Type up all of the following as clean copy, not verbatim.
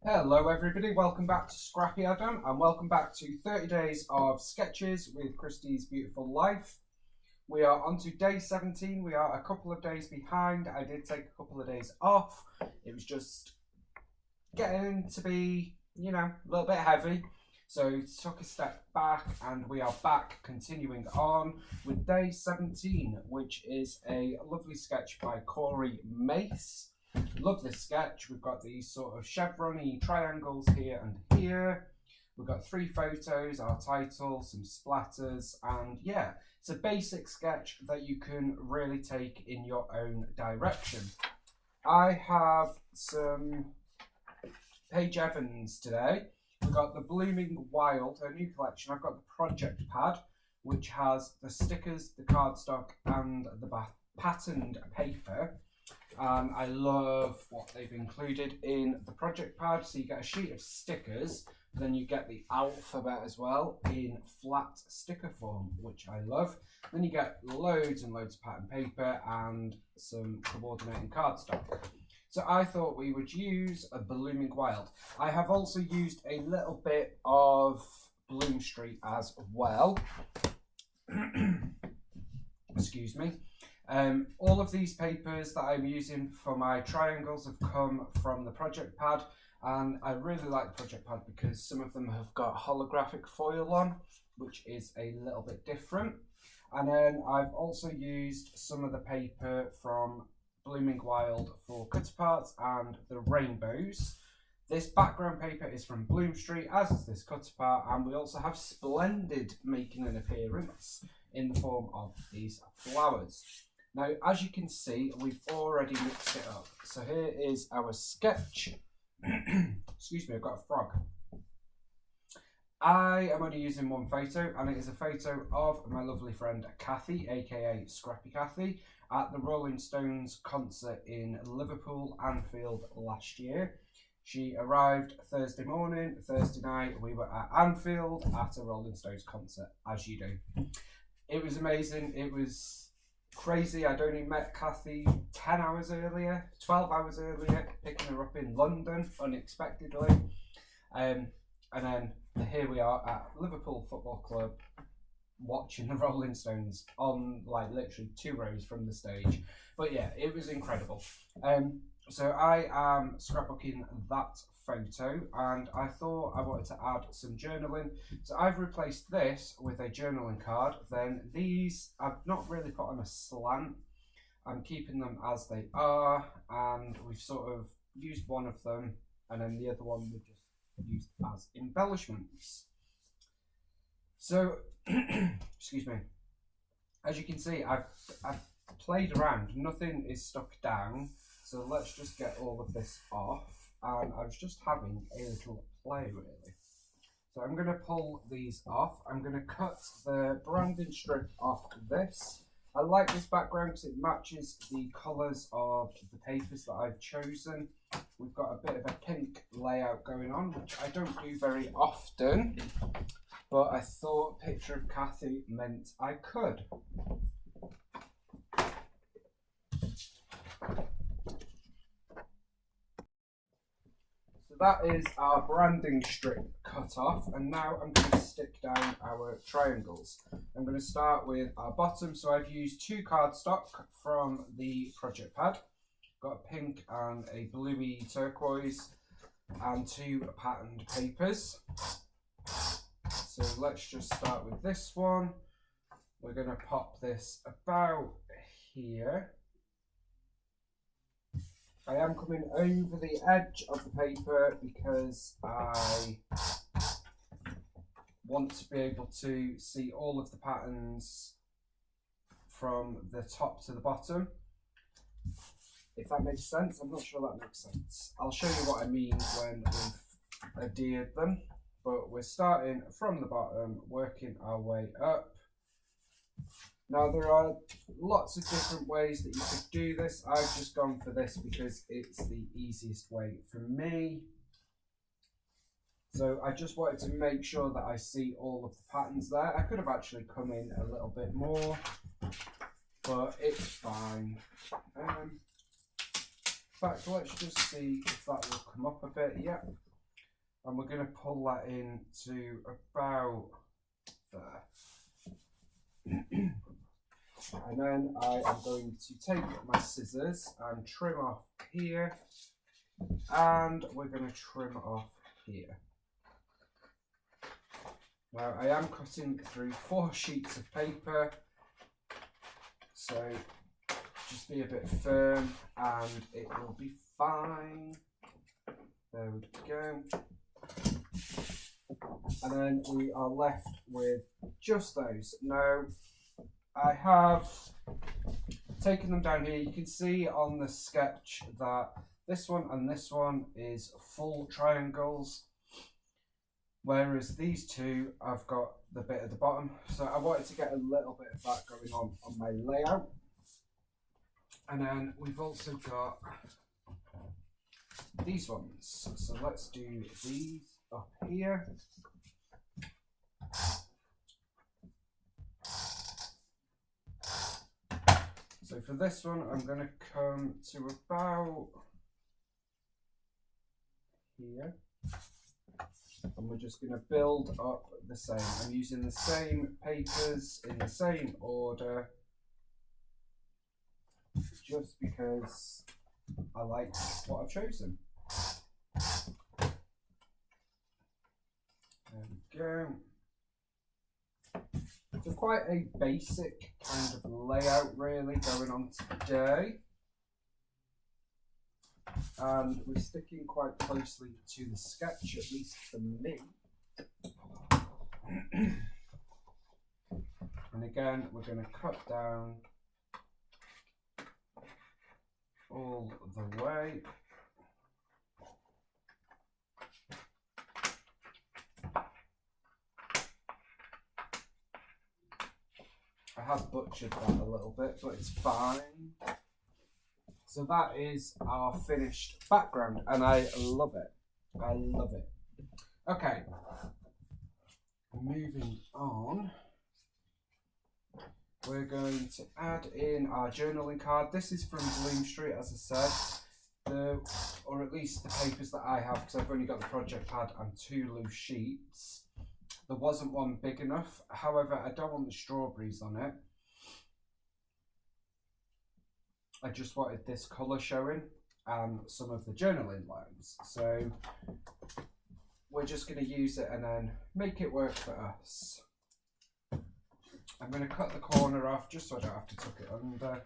Hello everybody, welcome back to Scrappy Adam and welcome back to 30 days of sketches with Christie's Beautiful Life. We are on to day 17, we are a couple of days behind. I did take a couple of days off. It was just getting to be, a little bit heavy. So took a step back and we are back continuing on with day 17, which is a lovely sketch by Corey Mace. Love this sketch. We've got these sort of chevron-y triangles here and here. We've got 3 photos, our title, some splatters, and yeah, it's a basic sketch that you can really take in your own direction. I have some Paige Evans today. We've got the Blooming Wild, her new collection. I've got the project pad, which has the stickers, the cardstock, and the patterned paper. I love what they've included in the project pad. So you get a sheet of stickers, then you get the alphabet as well in flat sticker form, which I love. Then you get loads and loads of pattern paper and some coordinating cardstock. So I thought we would use a Blooming Wild. I have also used a little bit of Bloom Street as well. Excuse me. All of these papers that I'm using for my triangles have come from the project pad, and I really like the project pad because some of them have got holographic foil on, which is a little bit different. And then I've also used some of the paper from Blooming Wild for cut parts and the rainbows. This background paper is from Bloom Street, as is this cut apart, and we also have Splendid making an appearance in the form of these flowers. Now, as you can see, we've already mixed it up. So here is our sketch. Excuse me, I've got a frog. I am only using one photo, and it is a photo of my lovely friend Kathy, aka Scrappy Kathy, at the Rolling Stones concert in Liverpool, Anfield last year. She arrived Thursday morning, Thursday night we were at Anfield at a Rolling Stones concert, as you do. It was amazing, it was crazy. I'd only met Kathy 10 hours earlier, 12 hours earlier, picking her up in London unexpectedly. And then here we are at Liverpool Football Club watching the Rolling Stones on like literally 2 rows from the stage. But yeah, it was incredible. So I am scrapbooking that photo, and I thought I wanted to add some journaling. So I've replaced this with a journaling card. Then these I've not really put on a slant. I'm keeping them as they are, and we've sort of used one of them, and then the other one we just used as embellishments. So, excuse me. As you can see, I've played around. Nothing is stuck down. So let's just get all of this off. And I was just having a little play really. So I'm going to pull these off. I'm going to cut the branding strip off this. I like this background because it matches the colours of the papers that I've chosen. We've got a bit of a pink layout going on, which I don't do very often. But I thought a picture of Kathy meant I could. That is our branding strip cut off, and now I'm going to stick down our triangles. I'm going to start with our bottom. So I've used 2 cardstock from the project pad. Got a pink and a bluey turquoise and 2 patterned papers. So let's just start with this one. We're going to pop this about here. I am coming over the edge of the paper because I want to be able to see all of the patterns from the top to the bottom. If that makes sense, I'm not sure that makes sense. I'll show you what I mean when we've adhered them, but we're starting from the bottom, working our way up. Now there are lots of different ways that you could do this. I've just gone for this because it's the easiest way for me. So I just wanted to make sure that I see all of the patterns there. I could have actually come in a little bit more, but it's fine. In fact, let's just see if that will come up a bit. Yep, and we're going to pull that in to about there. And then I am going to take my scissors and trim off here, and we're going to trim off here. Now I am cutting through 4 sheets of paper, so just be a bit firm and it will be fine. There we go. And then we are left with just those. Now I have taken them down here. You can see on the sketch that this one and this one is full triangles, whereas these two I've got the bit at the bottom. So I wanted to get a little bit of that going on my layout. And then we've also got these ones. So let's do these up here. So for this one, I'm going to come to about here, and we're just going to build up the same. I'm using the same papers in the same order, just because I like what I've chosen. There we go. So quite a basic kind of layout really going on today, and we're sticking quite closely to the sketch, at least for me. And again, we're going to cut down all the way. I have butchered that a little bit, but it's fine. So that is our finished background, and I love it. I love it. Okay, moving on. We're going to add in our journaling card. This is from Bloom Street, as I said, or at least the papers that I have, because I've only got the project pad and 2 loose sheets. There wasn't one big enough. However, I don't want the strawberries on it. I just wanted this colour showing and some of the journaling lines. So we're just going to use it and then make it work for us. I'm going to cut the corner off just so I don't have to tuck it under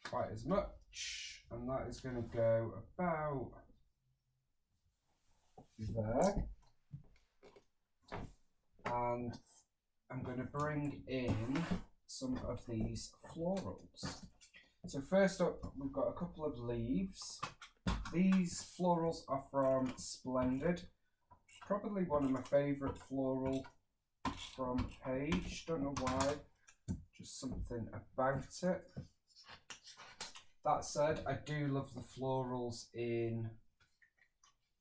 quite as much. And that is going to go about there. And I'm going to bring in some of these florals. So first up, we've got a couple of leaves. These florals are from Splendid. Probably one of my favourite floral from Page. Don't know why, just something about it. That said, I do love the florals in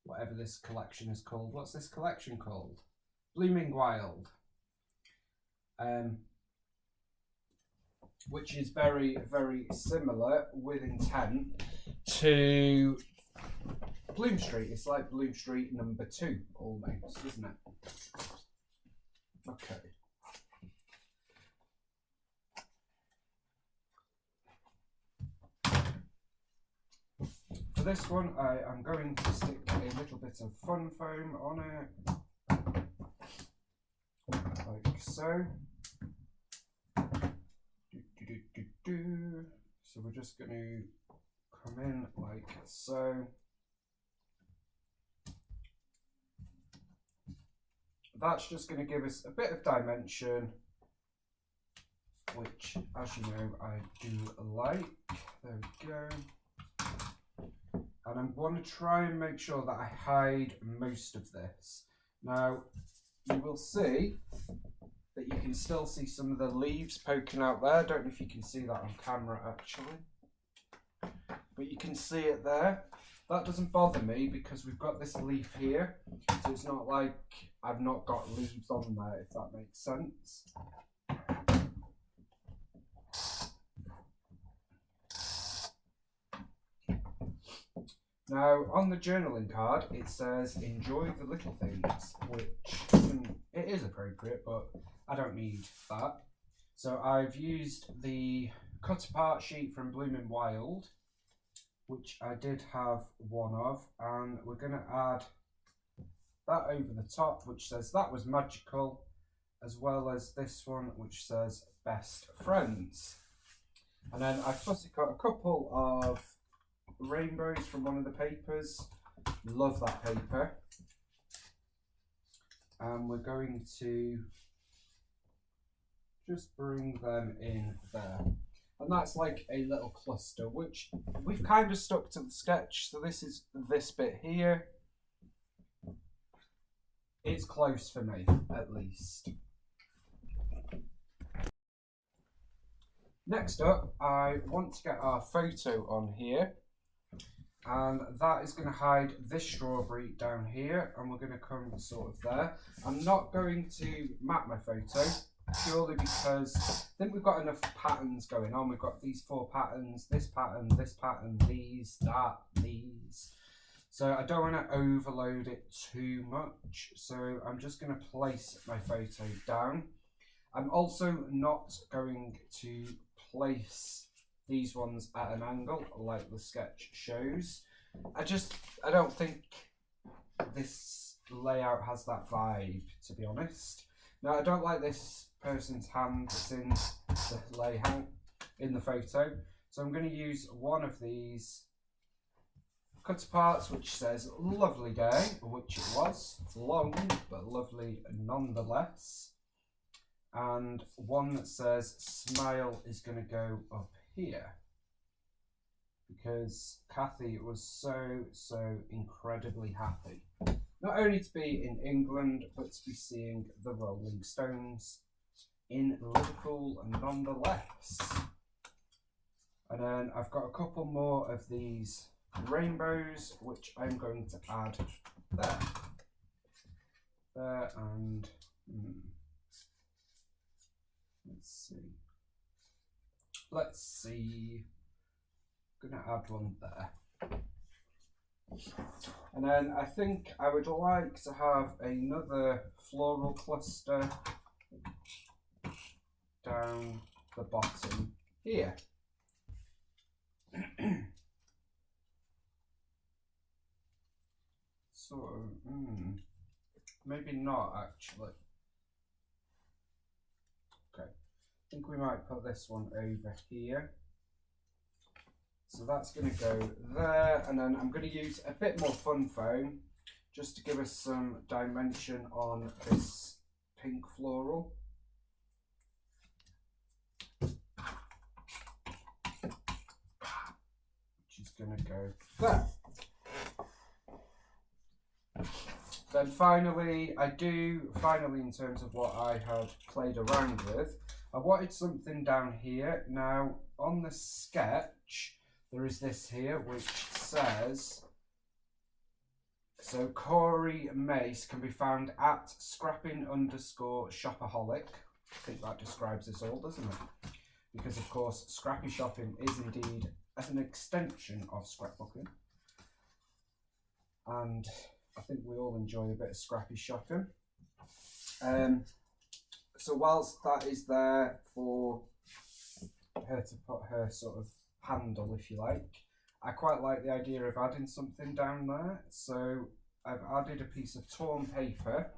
whatever this collection is called. What's this collection called? Blooming Wild, which is very, very similar with intent to Bloom Street. It's like Bloom Street number 2 almost, isn't it? Okay. For this one, I am going to stick a little bit of fun foam on it. Like so. So we're just going to come in like so. That's just going to give us a bit of dimension, which, as you know, I do like. There we go. And I'm going to try and make sure that I hide most of this. Now, you will see that you can still see some of the leaves poking out there. I don't know if you can see that on camera actually, but you can see it there. That doesn't bother me because we've got this leaf here, so it's not like I've not got leaves on there, if that makes sense. Now, on the journaling card, it says, enjoy the little things, which it is appropriate, but I don't need that. So I've used the cut apart sheet from Blooming Wild, which I did have one of, and we're going to add that over the top, which says that was magical, as well as this one, which says best friends. And then I've fussy cut a couple of rainbows from one of the papers. Love that paper. And we're going to just bring them in there. And that's like a little cluster, which we've kind of stuck to the sketch. So this is this bit here. It's close for me, at least. Next up, I want to get our photo on here. And that is going to hide this strawberry down here. And we're going to come sort of there. I'm not going to map my photo, purely because I think we've got enough patterns going on. We've got these 4 patterns, this pattern, these, that, these. So I don't want to overload it too much. So I'm just going to place my photo down. I'm also not going to place these ones at an angle like the sketch shows. I don't think this layout has that vibe, to be honest. Now, I don't like this person's hand that's in the layout in the photo, so I'm going to use one of these cut aparts which says lovely day, which it was. It's long but lovely nonetheless, and one that says smile is going to go up here because Kathy was so incredibly happy, not only to be in England, but to be seeing the Rolling Stones in Liverpool nonetheless. And then I've got a couple more of these rainbows, which I'm going to add there. There and let's see. I'm gonna add one there. And then I think I would like to have another floral cluster down the bottom here. So, maybe not actually. Okay, I think we might put this one over here. So that's going to go there, and then I'm going to use a bit more fun foam just to give us some dimension on this pink floral. Which is going to go there. Then finally, in terms of what I had played around with, I wanted something down here. Now, on the sketch, there is this here which says, so Corey Mace can be found at scrapping_shopaholic. I think that describes us all, doesn't it? Because of course, scrappy shopping is indeed an extension of scrapbooking. And I think we all enjoy a bit of scrappy shopping. So whilst that is there for her to put her sort of handle, if you like, I quite like the idea of adding something down there. So I've added a piece of torn paper,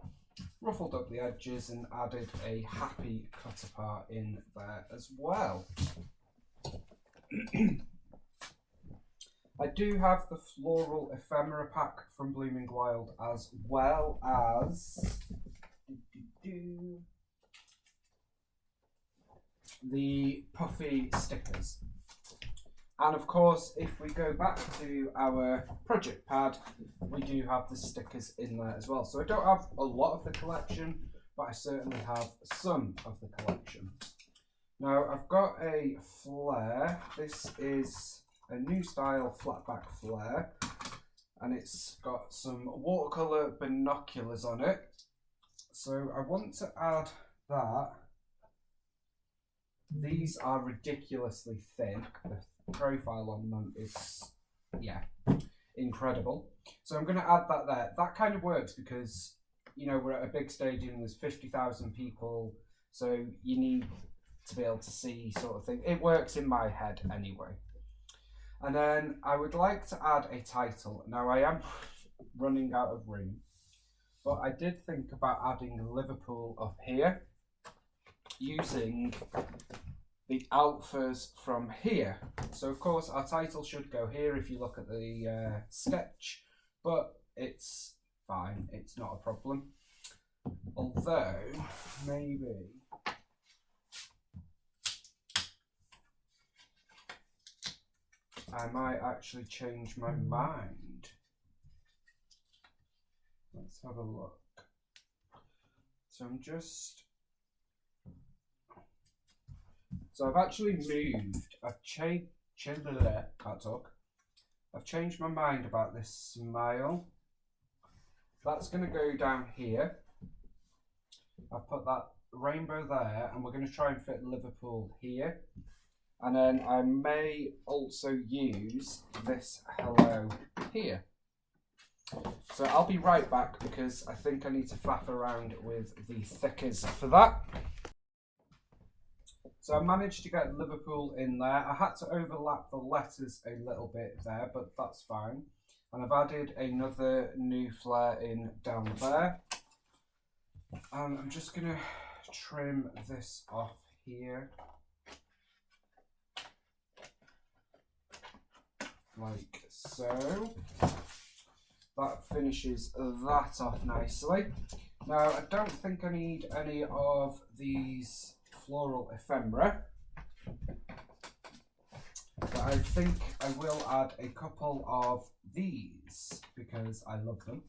ruffled up the edges, and added a happy cut apart in there as well. I do have the floral ephemera pack from Blooming Wild, as well as the puffy stickers. And of course, if we go back to our project pad, we do have the stickers in there as well. So I don't have a lot of the collection, but I certainly have some of the collection. Now I've got a flare. This is a new style flatback flare, and it's got some watercolour binoculars on it. So I want to add that. These are ridiculously thin. The profile on them is, yeah, incredible. So I'm going to add that there. That kind of works because, you know, we're at a big stadium, there's 50,000 people, so you need to be able to see sort of thing. It works in my head anyway. And then I would like to add a title. Now I am running out of room, but I did think about adding Liverpool up here using the alphas from here. So of course our title should go here if you look at the sketch, but it's fine, it's not a problem. Although maybe I might actually change my mind. Let's have a look. So I've actually moved. I've changed my mind about this smile. That's going to go down here. I've put that rainbow there, and we're going to try and fit Liverpool here. And then I may also use this hello here. So I'll be right back because I think I need to faff around with the thickers for that. So I managed to get Liverpool in there. I had to overlap the letters a little bit there, but that's fine. And I've added another new flare in down there. And I'm just going to trim this off here. Like so. That finishes that off nicely. Now I don't think I need any of these floral ephemera, but I think I will add a couple of these because I love them.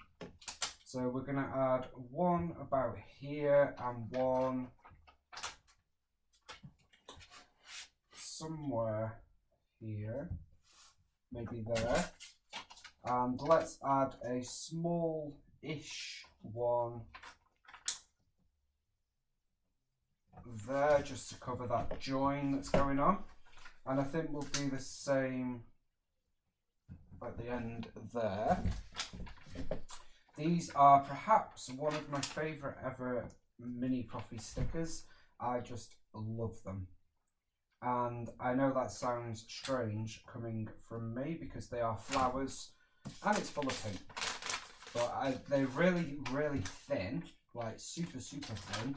So we're going to add one about here and one somewhere here, maybe there. And let's add a small-ish one there just to cover that join that's going on. And I think we'll do the same at the end there. These are perhaps one of my favourite ever mini coffee stickers. I just love them. And I know that sounds strange coming from me because they are flowers and it's full of pink. But they're really, really thin, like super, super thin.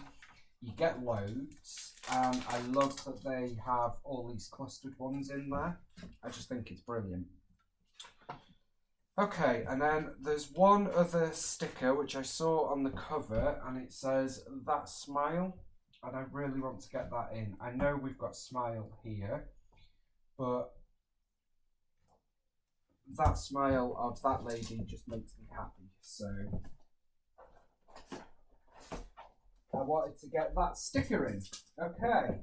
You get loads, and I love that they have all these clustered ones in there. I just think it's brilliant. Okay, and then there's one other sticker which I saw on the cover, and it says "That Smile," and I really want to get that in. I know we've got smile here, but that smile of that lady just makes me happy, so I wanted to get that sticker in. Okay.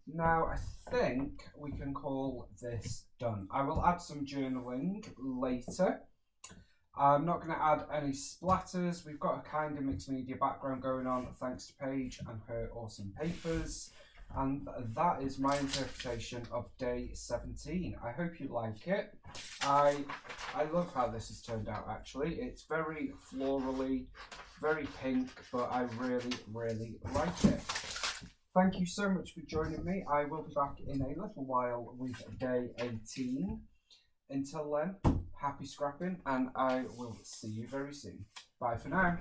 Now I think we can call this done. I will add some journaling later. I'm not going to add any splatters. We've got a kind of mixed media background going on thanks to Paige and her awesome papers. And that is my interpretation of day 17. I hope you like it. I love how this has turned out actually. It's very florally, very pink, but I really, really like it. Thank you so much for joining me. I will be back in a little while with day 18. Until then, happy scrapping, and I will see you very soon. Bye for now.